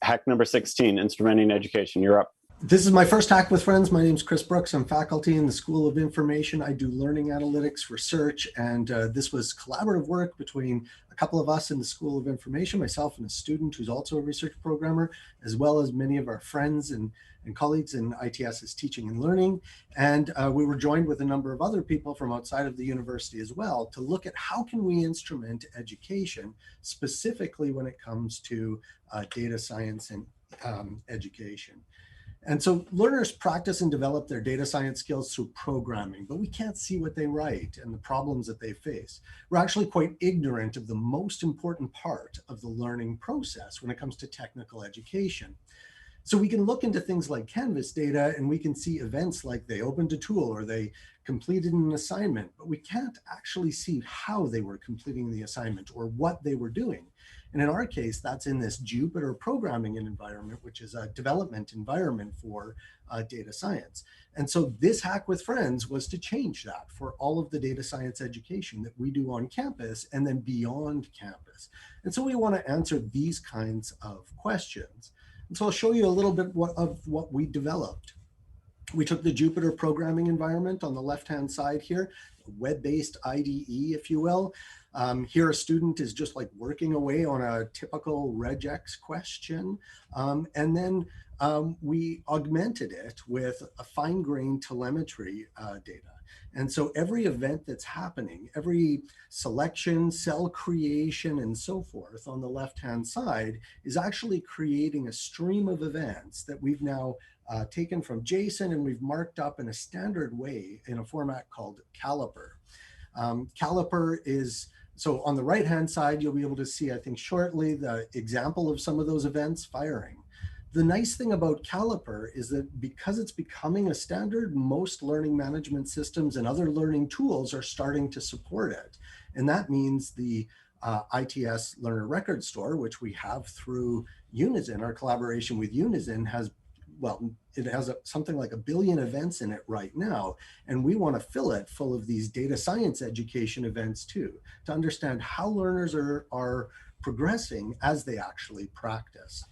hack number 16, instrumenting education. You're up. This is my first Hack with Friends. My name is Chris Brooks. I'm faculty in the School of Information. I do learning analytics research, and this was collaborative work between a couple of us in the School of Information, myself and a student who's also a research programmer, as well as many of our friends and colleagues in ITS's teaching and learning. And we were joined with a number of other people from outside of the university as well to look at how can we instrument education, specifically when it comes to data science and education. And so learners practice and develop their data science skills through programming, but we can't see what they write and the problems that they face. We're actually quite ignorant of the most important part of the learning process when it comes to technical education. So we can look into things like Canvas data and we can see events like they opened a tool or they completed an assignment, but we can't actually see how they were completing the assignment or what they were doing. And in our case, that's in this Jupyter programming environment, which is a development environment for data science. And so this Hack with Friends was to change that for all of the data science education that we do on campus and then beyond campus. And so we want to answer these kinds of questions. And so I'll show you a little bit of what we developed. We took the Jupyter programming environment on the left-hand side here, a web-based IDE, if you will. Here a student is just like working away on a typical regex question. And then we augmented it with a fine-grained telemetry data. And so every event that's happening, every selection, cell creation, and so forth on the left-hand side is actually creating a stream of events that we've now taken from JSON and we've marked up in a standard way in a format called Caliper. Caliper is, so on the right-hand side, you'll be able to see, I think shortly, the example of some of those events firing. The nice thing about Caliper is that because it's becoming a standard, most learning management systems and other learning tools are starting to support it. And that means the ITS Learner Record Store, which we have through Unizin, our collaboration with Unizin has, well, it has something like 1 billion events in it right now. And we want to fill it full of these data science education events too, to understand how learners are progressing as they actually practice.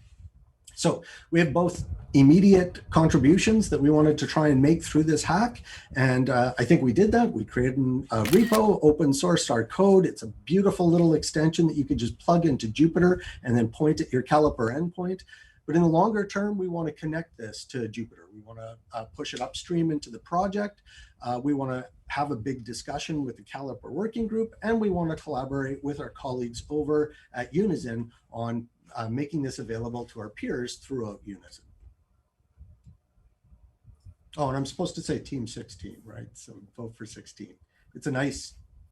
So we have both immediate contributions that we wanted to try and make through this hack. And I think we did that. We created a repo, open sourced our code. It's a beautiful little extension that you could just plug into Jupyter and then point at your Caliper endpoint. But in the longer term, we want to connect this to Jupyter. We want to push it upstream into the project. We want to have a big discussion with the Caliper working group, and we want to collaborate with our colleagues over at Unizin on making this available to our peers throughout Unizin. Oh, and I'm supposed to say Team 16, right? So vote for 16. It's a nice